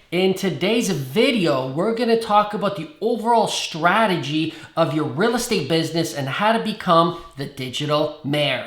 In today's video, we're going to talk about the overall strategy of your real estate business and how to become the digital mayor.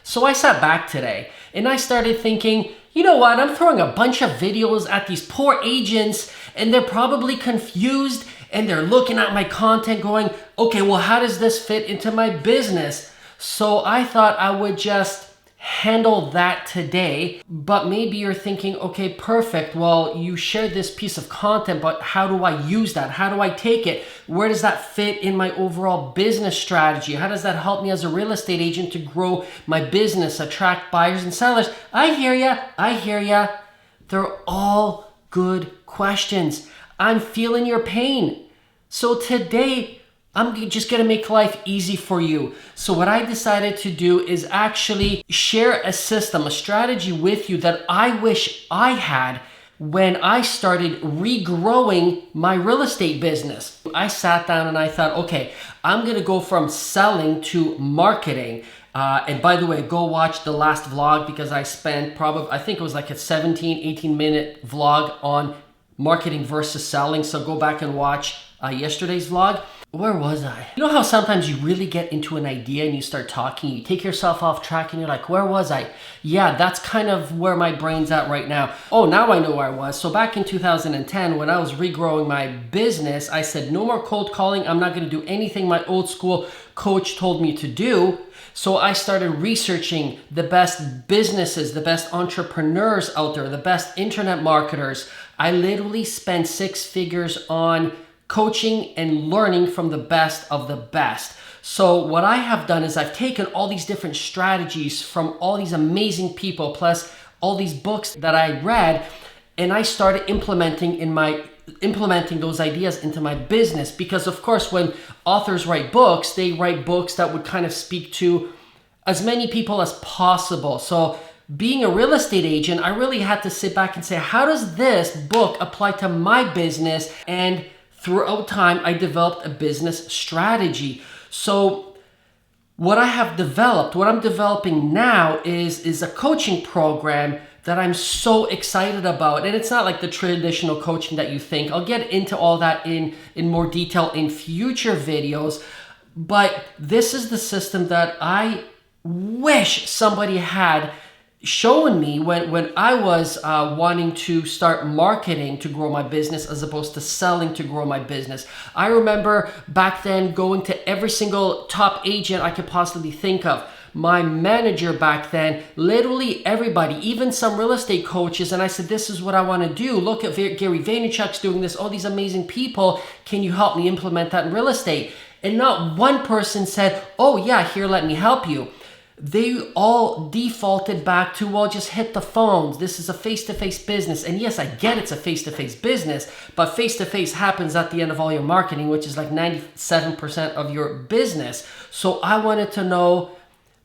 So I sat back today and I started thinking, you know what, I'm throwing a bunch of videos at these poor agents and they're probably confused and they're looking at my content going, okay, well, how does this fit into my business? So I thought I would just handle that today. But maybe you're thinking, okay, perfect. Well, you shared this piece of content, but how do I use that? How do I take it? Where does that fit in my overall business strategy? How does that help me as a real estate agent to grow my business, attract buyers and sellers? I hear ya. They're all good questions. I'm feeling your pain. So today, I'm just gonna make life easy for you. So what I decided to do is actually share a system, a strategy with you that I wish I had when I started regrowing my real estate business. I sat down and I thought, okay, I'm gonna go from selling to marketing. And by the way, go watch the last vlog because I spent I think it was like a 18 minute vlog on marketing versus selling. So go back and watch yesterday's vlog. Where was I? You know how sometimes you really get into an idea and you start talking, you take yourself off track and you're like, where was I? Yeah, that's kind of where my brain's at right now. Oh, now I know where I was. So back in 2010, when I was regrowing my business, I said, no more cold calling. I'm not going to do anything my old school coach told me to do. So I started researching the best businesses, the best entrepreneurs out there, the best internet marketers. I literally spent 6 figures on coaching and learning from the best of the best. So what I have done is I've taken all these different strategies from all these amazing people, plus all these books that I read, and I started implementing those ideas into my business. Because of course, when authors write books, they write books that would kind of speak to as many people as possible. So being a real estate agent, I really had to sit back and say, how does this book apply to my business? And throughout time, I developed a business strategy. So what I'm developing now is a coaching program that I'm so excited about. And it's not like the traditional coaching that you think. I'll get into all that in more detail in future videos. But this is the system that I wish somebody had shown me when I was wanting to start marketing to grow my business as opposed to selling to grow my business. I remember back then going to every single top agent I could possibly think of. My manager back then, literally everybody, even some real estate coaches, and I said, this is what I want to do. Look at Gary Vaynerchuk's doing this, all these amazing people. Can you help me implement that in real estate? And not one person said, oh yeah, here, let me help you. They all defaulted back to, well, just hit the phones. This is a face-to-face business. And yes, I get it's a face-to-face business, but face-to-face happens at the end of all your marketing, which is like 97% of your business. So I wanted to know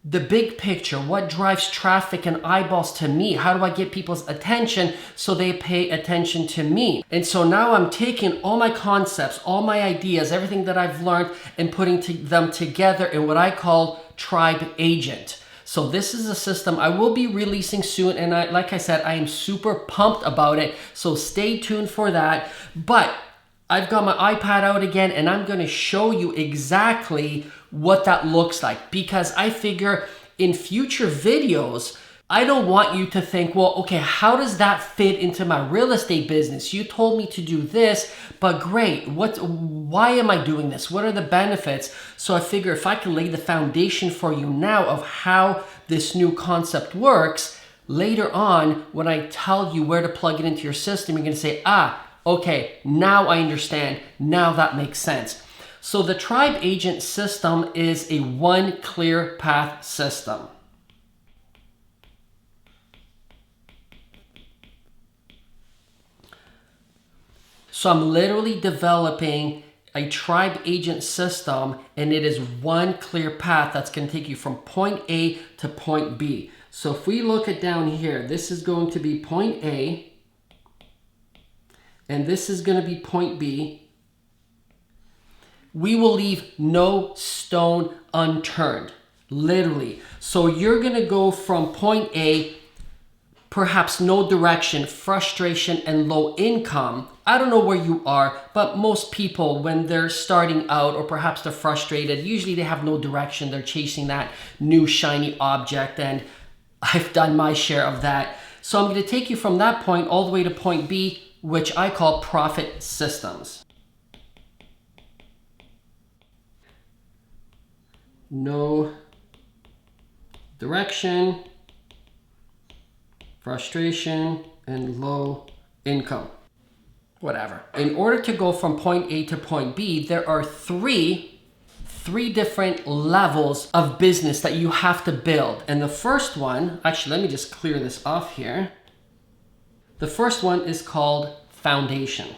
the big picture. What drives traffic and eyeballs to me? How do I get people's attention so they pay attention to me? And so now I'm taking all my concepts, all my ideas, everything that I've learned and putting them together in what I call Tribe Agent. So this is a system I will be releasing soon, and like I said, I am super pumped about it. So stay tuned for that. But I've got my iPad out again, and I'm going to show you exactly what that looks like, because I figure in future videos, I don't want you to think, well, okay, how does that fit into my real estate business? You told me to do this, but great. Why am I doing this? What are the benefits? So I figure if I can lay the foundation for you now of how this new concept works, later on, when I tell you where to plug it into your system, you're going to say, okay, now I understand. Now that makes sense. So the Tribe Agent system is a one clear path system. So I'm literally developing a Tribe Agent system, and it is one clear path that's going to take you from point A to point B. So if we look at down here, this is going to be point A, and this is going to be point B. We will leave no stone unturned. literally. So you're gonna go from point A, perhaps no direction, frustration, and low income. I don't know where you are, but most people, when they're starting out or perhaps they're frustrated, usually they have no direction. They're chasing that new shiny object, and I've done my share of that. So I'm going to take you from that point all the way to point B, which I call profit systems. No direction, frustration, and low income. Whatever. In order to go from point A to point B, there are three different levels of business that you have to build. And the first one, actually, let me just clear this off here. The first one is called foundation.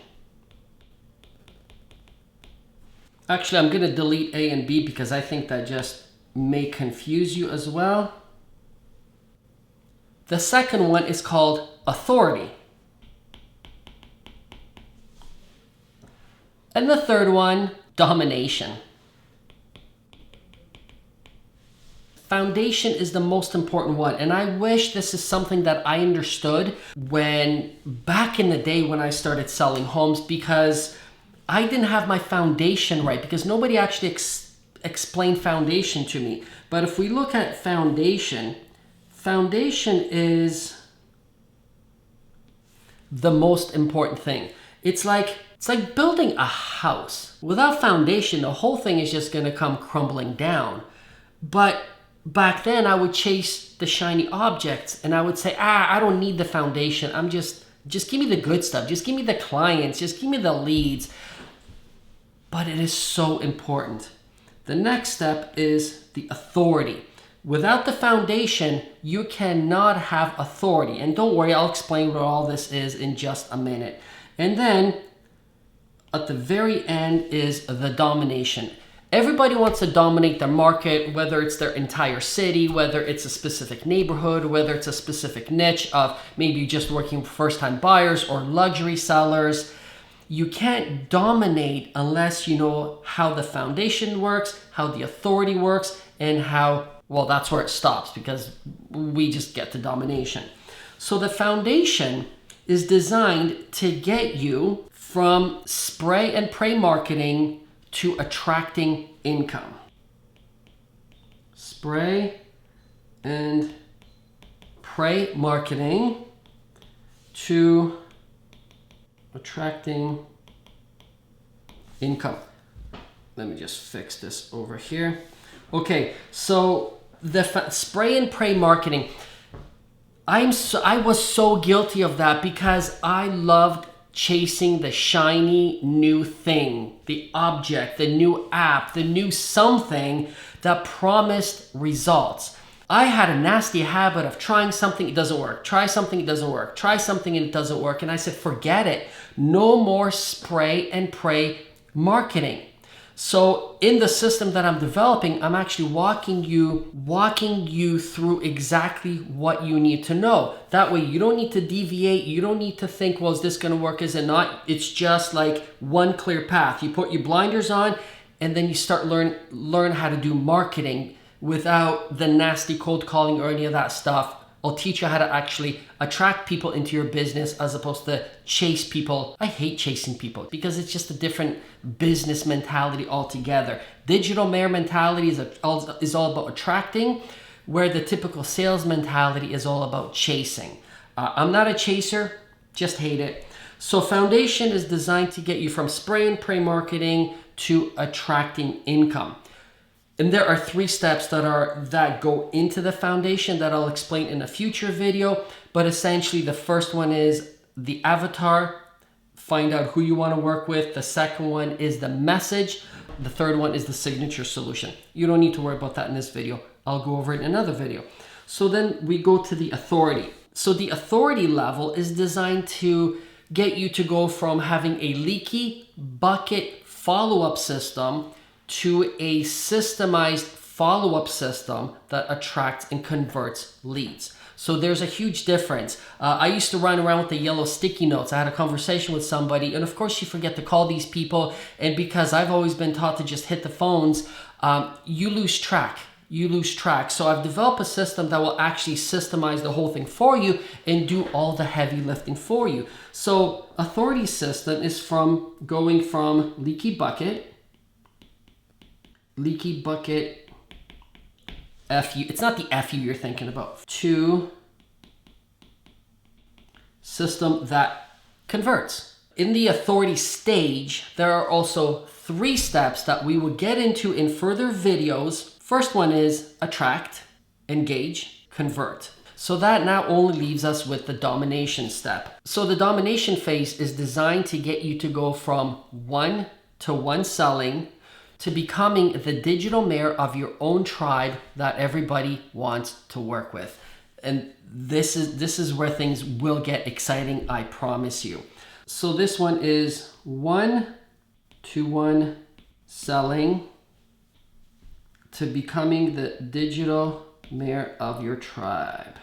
Actually, I'm going to delete A and B because I think that just may confuse you as well. The second one is called authority. And the third one, domination. Foundation is the most important one. And I wish this is something that I understood when back in the day when I started selling homes, because I didn't have my foundation right, because nobody actually explained foundation to me. But if we look at foundation, foundation is the most important thing. It's like building a house. Without foundation, the whole thing is just gonna come crumbling down. But back then I would chase the shiny objects and I would say, I don't need the foundation. Just give me the good stuff. Just give me the clients. Just give me the leads. But it is so important. The next step is the authority. Without the foundation, you cannot have authority. And don't worry, I'll explain what all this is in just a minute. And then at the very end is the domination. Everybody wants to dominate their market, whether it's their entire city, whether it's a specific neighborhood, whether it's a specific niche of maybe just working with first-time buyers or luxury sellers. You can't dominate unless you know how the foundation works, how the authority works, and how, well, that's where it stops because we just get to domination. So the foundation is designed to get you from spray and pray marketing to attracting income. Spray and pray marketing to attracting income. Let me just fix this over here. Okay, so the spray and pray marketing, I was so guilty of that because I loved chasing the shiny new thing, the object, the new app, the new something that promised results. I had a nasty habit of trying something, it doesn't work. Try something, it doesn't work. Try something and it doesn't work. And I said, forget it. No more spray and pray marketing. So in the system that I'm developing, I'm actually walking you through exactly what you need to know. That way you don't need to deviate. You don't need to think, well, is this going to work? Is it not? It's just like one clear path. You put your blinders on and then you start learn how to do marketing without the nasty cold calling or any of that stuff. I'll teach you how to actually attract people into your business as opposed to chase people. I hate chasing people because it's just a different business mentality altogether. Digital mayor mentality is all about attracting, where the typical sales mentality is all about chasing. I'm not a chaser, just hate it. So foundation is designed to get you from spray and pray marketing to attracting income. And there are 3 steps that go into the foundation that I'll explain in a future video. But essentially the first one is the avatar, find out who you want to work with. The second one is the message. The third one is the signature solution. You don't need to worry about that in this video. I'll go over it in another video. So then we go to the authority. So the authority level is designed to get you to go from having a leaky bucket follow-up system to a systemized follow-up system that attracts and converts leads. So there's a huge difference. I used to run around with the yellow sticky notes. I had a conversation with somebody, and of course you forget to call these people, and because I've always been taught to just hit the phones, you lose track. you lose track. So I've developed a system that will actually systemize the whole thing for you and do all the heavy lifting for you. So authority system is from going from leaky bucket, FU, it's not the FU you're thinking about, to system that converts. In the authority stage, there are also 3 steps that we will get into in further videos. First one is attract, engage, convert. So that now only leaves us with the domination step. So the domination phase is designed to get you to go from one-to-one selling to becoming the digital mayor of your own tribe that everybody wants to work with. And this is where things will get exciting, I promise you. So this one is one-to-one selling to becoming the digital mayor of your tribe.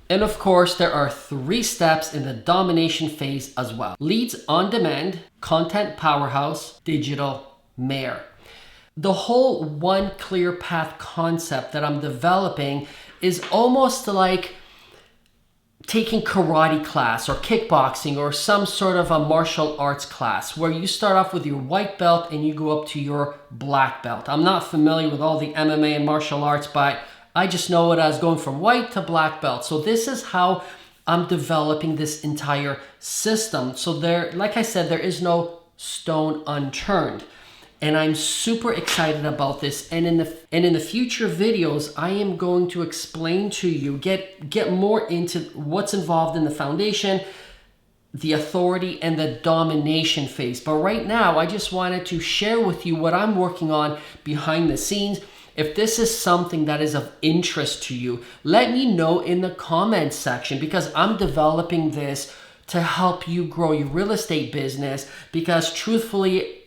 And of course, there are 3 steps in the domination phase as well. Leads on demand, content powerhouse, digital mayor. The whole one clear path concept that I'm developing is almost like taking karate class or kickboxing or some sort of a martial arts class where you start off with your white belt and you go up to your black belt. I'm not familiar with all the MMA and martial arts, but I just know it as going from white to black belt. So this is how I'm developing this entire system. So there, like I said, there is no stone unturned. And I'm super excited about this. And in the future videos, I am going to explain to you, get more into what's involved in the foundation, the authority, and the domination phase. But right now, I just wanted to share with you what I'm working on behind the scenes. If this is something that is of interest to you, let me know in the comments section, because I'm developing this to help you grow your real estate business. Because truthfully,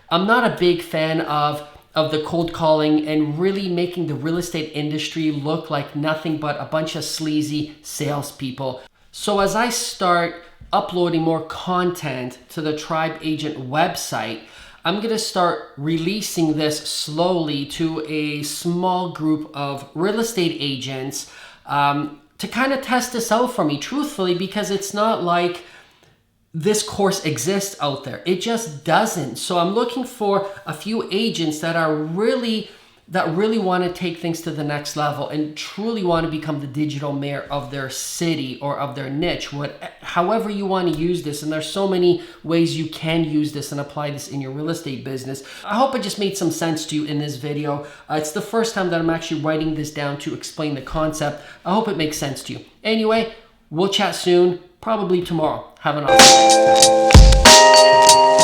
I'm not a big fan of the cold calling and really making the real estate industry look like nothing but a bunch of sleazy salespeople. So as I start uploading more content to the Tribe Agent website, I'm gonna start releasing this slowly to a small group of real estate agents to kind of test this out for me, truthfully, because it's not like this course exists out there. It just doesn't. So I'm looking for a few agents that really want to take things to the next level and truly want to become the digital mayor of their city or of their niche, however you want to use this. And there's so many ways you can use this and apply this in your real estate business. I hope it just made some sense to you in this video. It's the first time that I'm actually writing this down to explain the concept. I hope it makes sense to you. Anyway, we'll chat soon, probably tomorrow. Have an awesome day.